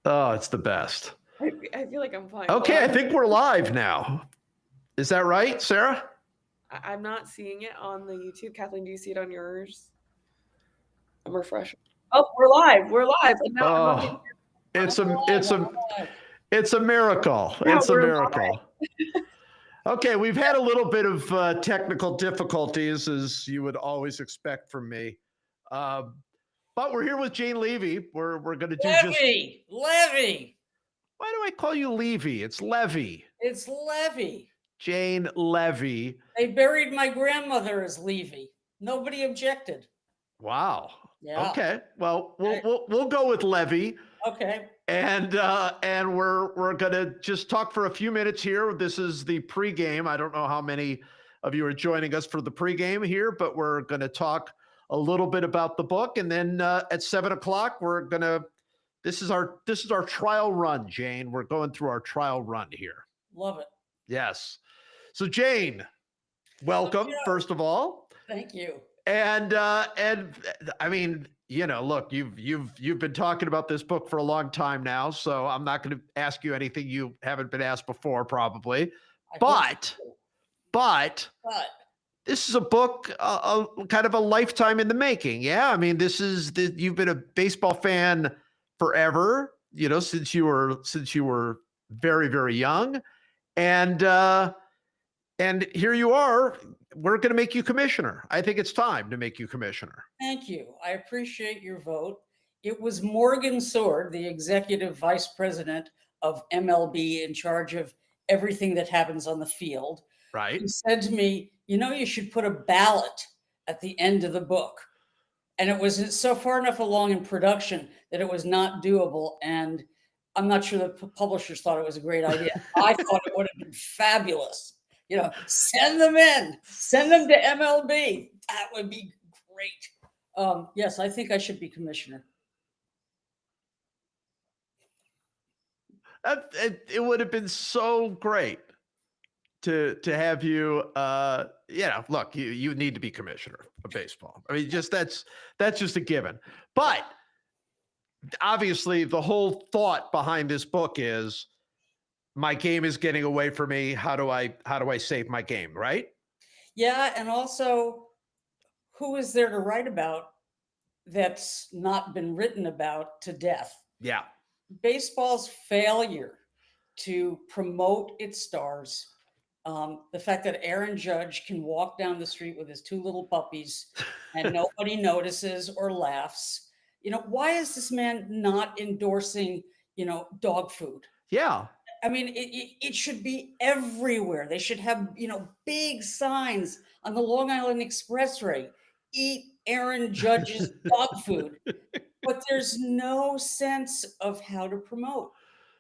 Oh, it's the best. I feel like I'm fine. Okay, I think we're live now. Is that right, Sarah? I'm not seeing it on the YouTube. Kathleen, do you see it on yours? I'm refreshing. Oh, we're live. We're live. And now I'm on it's a miracle. Yeah, it's a we're miracle. Okay, we've had a little bit of technical difficulties, as you would always expect from me. But we're here with Jane Leavy. We're going to do Leavy. Why do I call you Leavy? It's Leavy. It's Leavy. Jane Leavy. They buried my grandmother as Leavy. Nobody objected. Wow. Yeah. Okay. Well, we'll go with Leavy. Okay. And we're gonna just talk for a few minutes here. This is the pregame. I don't know how many of you are joining us for the pregame here, but we're gonna talk a little bit about the book, and then at 7:00 we're gonna. This is our trial run, Jane. We're going through our trial run here. Love it. Yes. So Jane, welcome first of all. Thank you. And I mean, you know, look, you've been talking about this book for a long time now, so I'm not going to ask you anything you haven't been asked before, probably. But this is a book, kind of a lifetime in the making. Yeah, I mean, you've been a baseball fan forever, you know, since you were very, very young, and here you are. We're going to make you commissioner. I think it's time to make you commissioner. Thank you. I appreciate your vote. It was Morgan Sword, the executive vice president of MLB, in charge of everything that happens on the field, right, who said to me, you know, you should put a ballot at the end of the book. And it was so far enough along in production that it was not doable. And I'm not sure the publishers thought it was a great idea. I thought it would have been fabulous. You know, send them to MLB. That would be great. Yes, I think I should be commissioner. It would have been so great to have you. You know, look, you need to be commissioner of baseball. I mean, that's just a given. But obviously, the whole thought behind this book is, my game is getting away from me. How do I save my game, right? Yeah, and also, who is there to write about that's not been written about to death? Yeah. Baseball's failure to promote its stars, the fact that Aaron Judge can walk down the street with his two little puppies and nobody notices or laughs. You know, why is this man not endorsing, you know, dog food? Yeah. I mean, it should be everywhere. They should have, you know, big signs on the Long Island Expressway, eat Aaron Judge's dog food. But there's no sense of how to promote.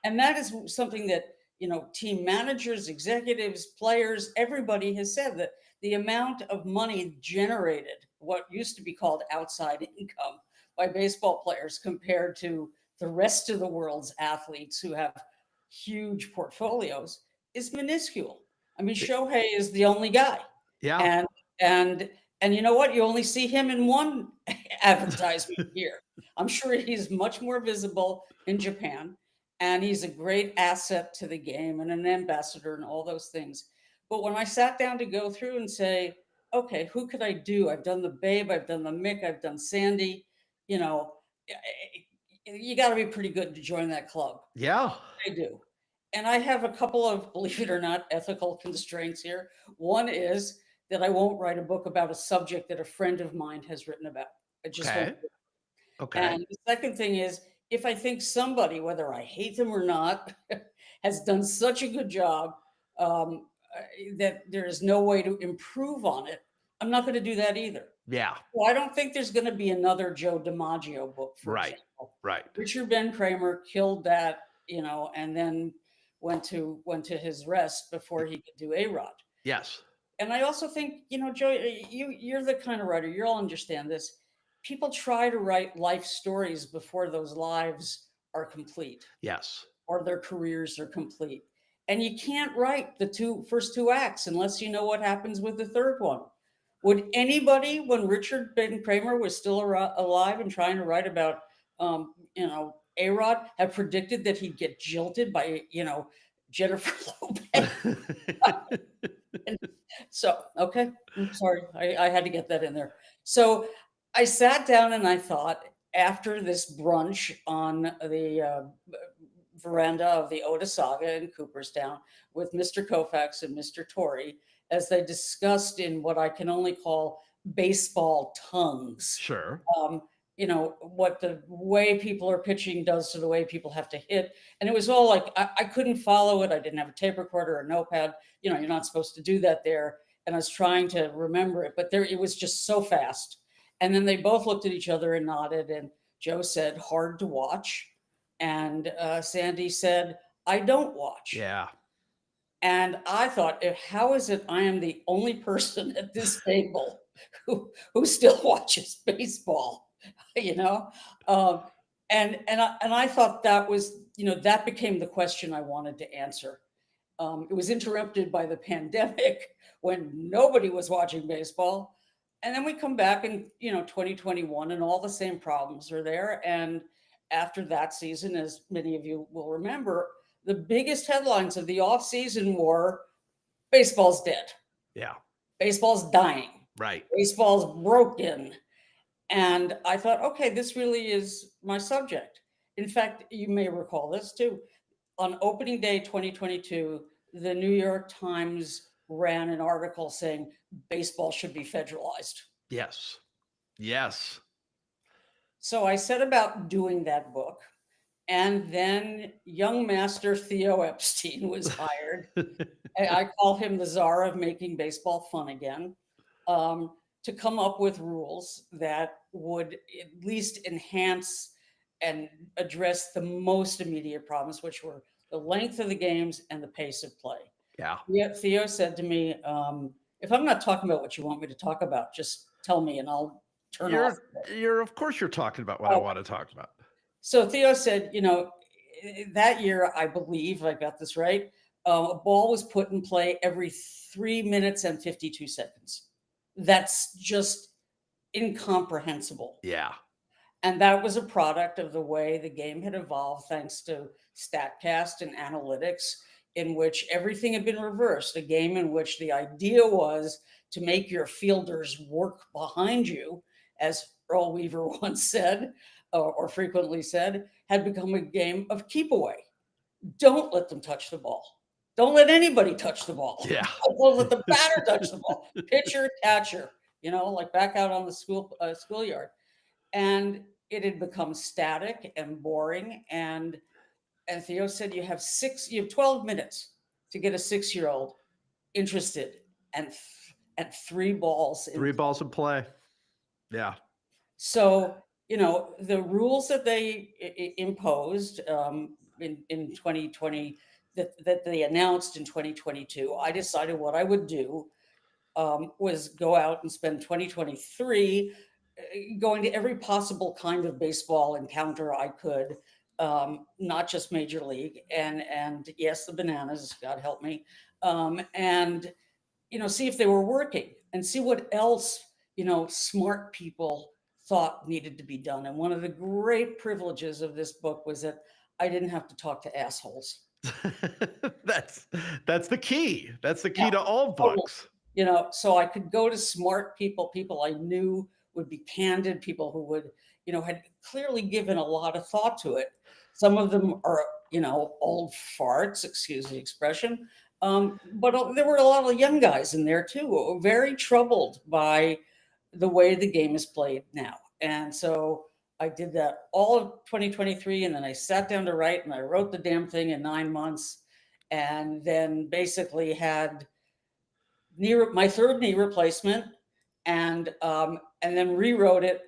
And that is something that, you know, team managers, executives, players, everybody has said, that the amount of money generated, what used to be called outside income by baseball players compared to the rest of the world's athletes who have huge portfolios, is minuscule. I mean, Shohei is the only guy. Yeah. And you know what? You only see him in one advertisement here. I'm sure he's much more visible in Japan, and he's a great asset to the game and an ambassador and all those things. But when I sat down to go through and say, okay, who could I do? I've done the Babe, I've done the Mick, I've done Sandy. You know, you got to be pretty good to join that club. Yeah, I do. And I have a couple of, believe it or not, ethical constraints here. One is that I won't write a book about a subject that a friend of mine has written about. I just won't. Okay. And the second thing is, if I think somebody, whether I hate them or not, has done such a good job that there is no way to improve on it, I'm not going to do that either. Yeah. Well, I don't think there's going to be another Joe DiMaggio book, for example. Right. Richard Ben Kramer killed that, you know, and then went to his rest before he could do A-Rod. Yes. And I also think, you know, Joe, you're the kind of writer, you'll understand this. People try to write life stories before those lives are complete. Yes. Or their careers are complete. And you can't write the first two acts unless you know what happens with the third one. Would anybody, when Richard Ben Kramer was still alive and trying to write about, you know, A-Rod had predicted that he'd get jilted by, Jennifer Lopez. So, okay, I'm sorry. I had to get that in there. So I sat down and I thought, after this brunch on the veranda of the Oda Saga in Cooperstown with Mr. Koufax and Mr. Torrey, as they discussed in what I can only call baseball tongues, Sure. what the way people are pitching does to the way people have to hit. And it was all like, I couldn't follow it. I didn't have a tape recorder or a notepad. You're not supposed to do that there. And I was trying to remember it, but it was just so fast. And then they both looked at each other and nodded. And Joe said, hard to watch. And Sandy said, I don't watch. Yeah. And I thought, how is it I am the only person at this table who still watches baseball? And I thought that was, that became the question I wanted to answer. It was interrupted by the pandemic when nobody was watching baseball. And then we come back in, 2021 and all the same problems are there. And after that season, as many of you will remember, the biggest headlines of the offseason were baseball's dead. Yeah. Baseball's dying. Right. Baseball's broken. And I thought, okay, this really is my subject. In fact, you may recall this too. On opening day 2022, the New York Times ran an article saying baseball should be federalized. Yes. Yes. So I set about doing that book. And then young master Theo Epstein was hired. I call him the czar of making baseball fun again, to come up with rules that would at least enhance and address the most immediate problems, which were the length of the games and the pace of play. Yeah. Theo said to me, if I'm not talking about what you want me to talk about, just tell me and I'll turn off. Of course you're talking about what I want to talk about. So Theo said, that year, I believe I got this right, a ball was put in play every 3 minutes and 52 seconds. That's just incomprehensible. Yeah. And that was a product of the way the game had evolved, thanks to StatCast and analytics, in which everything had been reversed. A game in which the idea was to make your fielders work behind you, as Earl Weaver once said, or frequently said, had become a game of keep away. Don't let them touch the ball. Don't let anybody touch the ball. Yeah. Don't let the batter touch the ball. Pitcher, catcher, like back out on the schoolyard. And it had become static and boring. And Theo said, you have 12 minutes to get a 6-year-old interested, and 3 balls. 3 balls in play. Yeah. So, the rules that they imposed in 2020, that they announced in 2022, I decided what I would do was go out and spend 2023 going to every possible kind of baseball encounter I could, not just Major League, and yes, the bananas, God help me, and see if they were working and see what else smart people thought needed to be done. And one of the great privileges of this book was that I didn't have to talk to assholes. That's the key. That's the key to all books. So I could go to smart people I knew would be candid, people who would, had clearly given a lot of thought to it. Some of them are, old farts, excuse the expression. But there were a lot of young guys in there too, who were very troubled by the way the game is played now. And so I did that all of 2023, and then I sat down to write, and I wrote the damn thing in 9 months, and then basically had my 3rd knee replacement, and then rewrote it,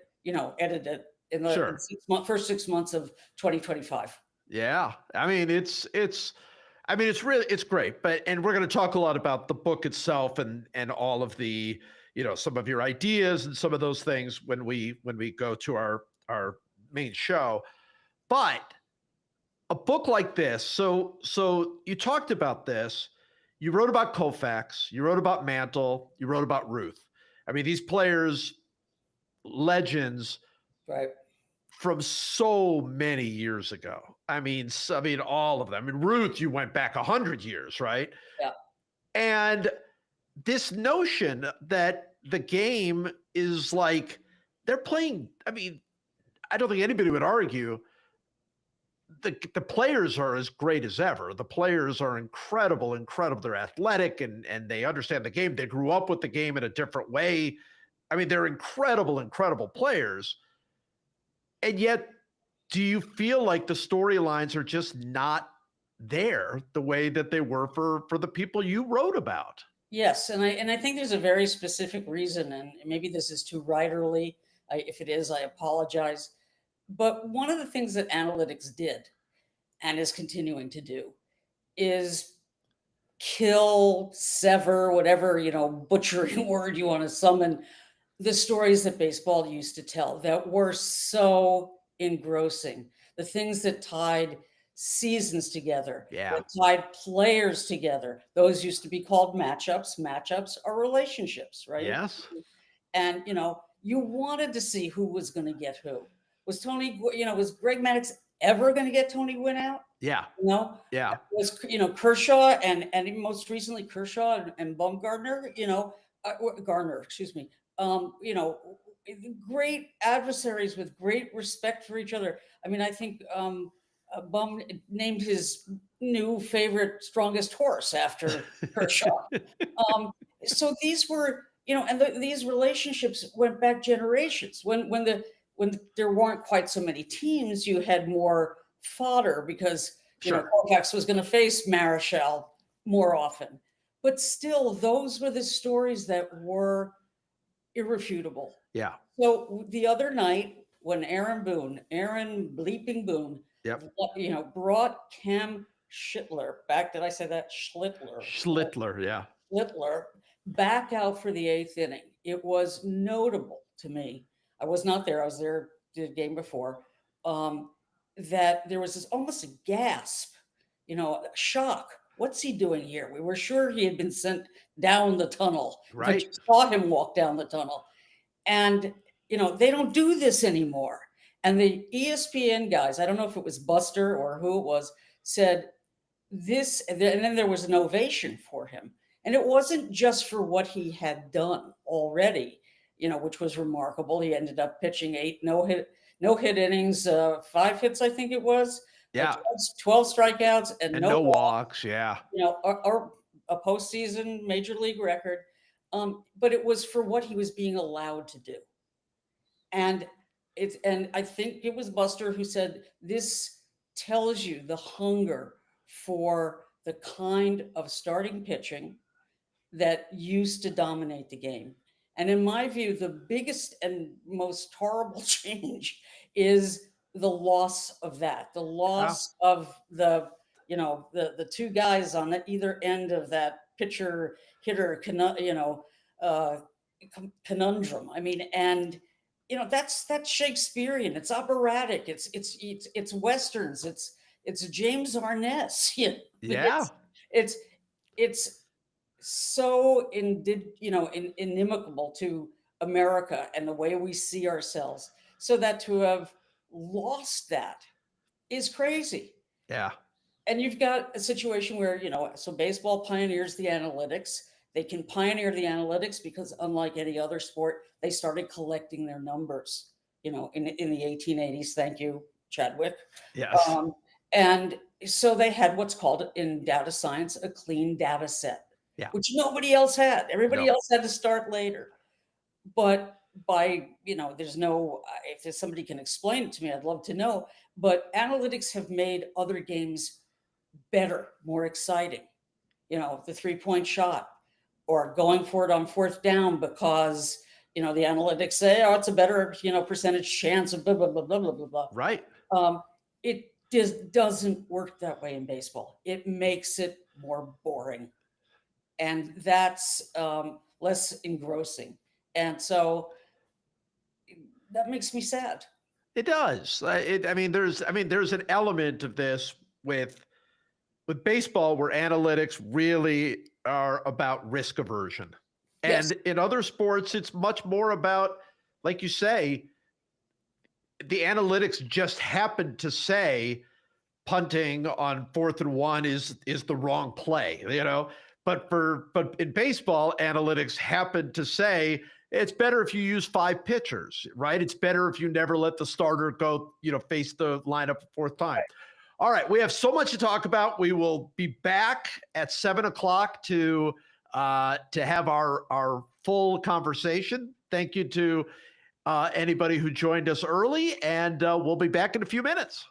edited it in the first 6 months of 2025. Yeah. I mean, it's great, and we're going to talk a lot about the book itself and all of the, some of your ideas and some of those things when we go to our main show. But a book like this, so you talked about this, you wrote about Koufax, you wrote about Mantle, you wrote about Ruth. I mean, these players, legends, right? from so many years ago. I mean, all of them. I mean, Ruth, you went back 100 years, right? Yeah. And this notion that the game is like they're playing. I mean, I don't think anybody would argue the players are as great as ever. The players are incredible. They're athletic and they understand the game. They grew up with the game in a different way. I mean, they're incredible players. And yet, do you feel like the storylines are just not there the way that they were for the people you wrote about? Yes, and I think there's a very specific reason, and maybe this is too writerly. If it is, I apologize. But one of the things that analytics did and is continuing to do is kill, sever, whatever, butchering word you want to summon, the stories that baseball used to tell that were so engrossing. The things that tied seasons together, that tied players together. Those used to be called matchups. Matchups are relationships, right? Yes. And, you wanted to see who was going to get who. Was was Greg Maddux ever going to get Tony Gwynn out? Yeah. Yeah. Was, Kershaw and even most recently Kershaw and Bumgarner, Garner, excuse me. Great adversaries with great respect for each other. I mean, I think Bum named his new favorite strongest horse after Kershaw. So these were, and these relationships went back generations. When there weren't quite so many teams, you had more fodder because Koufax was going to face Marichal more often. But still, those were the stories that were irrefutable. Yeah. So the other night, when Aaron bleeping Boone, brought Cam Schlittler back. Did I say that? Schlittler, yeah. Schlittler back out for the 8th inning. It was notable to me. I was not there. I was there the game before. That there was this almost a gasp, shock. What's he doing here? We were sure he had been sent down the tunnel. Right. But saw him walk down the tunnel. And, they don't do this anymore. And the ESPN guys, I don't know if it was Buster or who it was, said this, and then there was an ovation for him. And it wasn't just for what he had done already, which was remarkable. He ended up pitching 8 no-hit innings, 5 hits, I think it was. Yeah. 12 strikeouts and no walks. Yeah. Or a postseason major league record. But it was for what he was being allowed to do. And I think it was Buster who said, this tells you the hunger for the kind of starting pitching that used to dominate the game. And in my view, the biggest and most horrible change is the loss of that, the loss of the two guys on either end of that pitcher hitter conundrum. I mean, and that's Shakespearean. It's operatic. It's westerns. It's James Arness. Yeah. It's so inimical to America and the way we see ourselves. So that to have lost that is crazy. Yeah. And you've got a situation where, so baseball pioneers the analytics. They can pioneer the analytics because unlike any other sport, they started collecting their numbers, in the 1880s. Thank you, Chadwick. Yes. And so they had what's called in data science, a clean data set, which nobody else had. Everybody else had to start later. But by, there's no, if somebody can explain it to me, I'd love to know. But analytics have made other games better, more exciting. The 3-point shot or going for it on 4th down because, the analytics say, it's a better, percentage chance of blah, blah, blah, blah, blah, blah, blah. Right. It just doesn't work that way in baseball. It makes it more boring. And that's less engrossing. And so that makes me sad. It does. There's an element of this with baseball where analytics really are about risk aversion. And in other sports, it's much more about, like you say, the analytics just happened to say punting on 4th and 1 is the wrong play, but in baseball, analytics happened to say it's better if you use 5 pitchers, right? It's better if you never let the starter go, face the lineup a 4th time. Right. All right, we have so much to talk about. We will be back at 7:00 to have our full conversation. Thank you to anybody who joined us early, and we'll be back in a few minutes.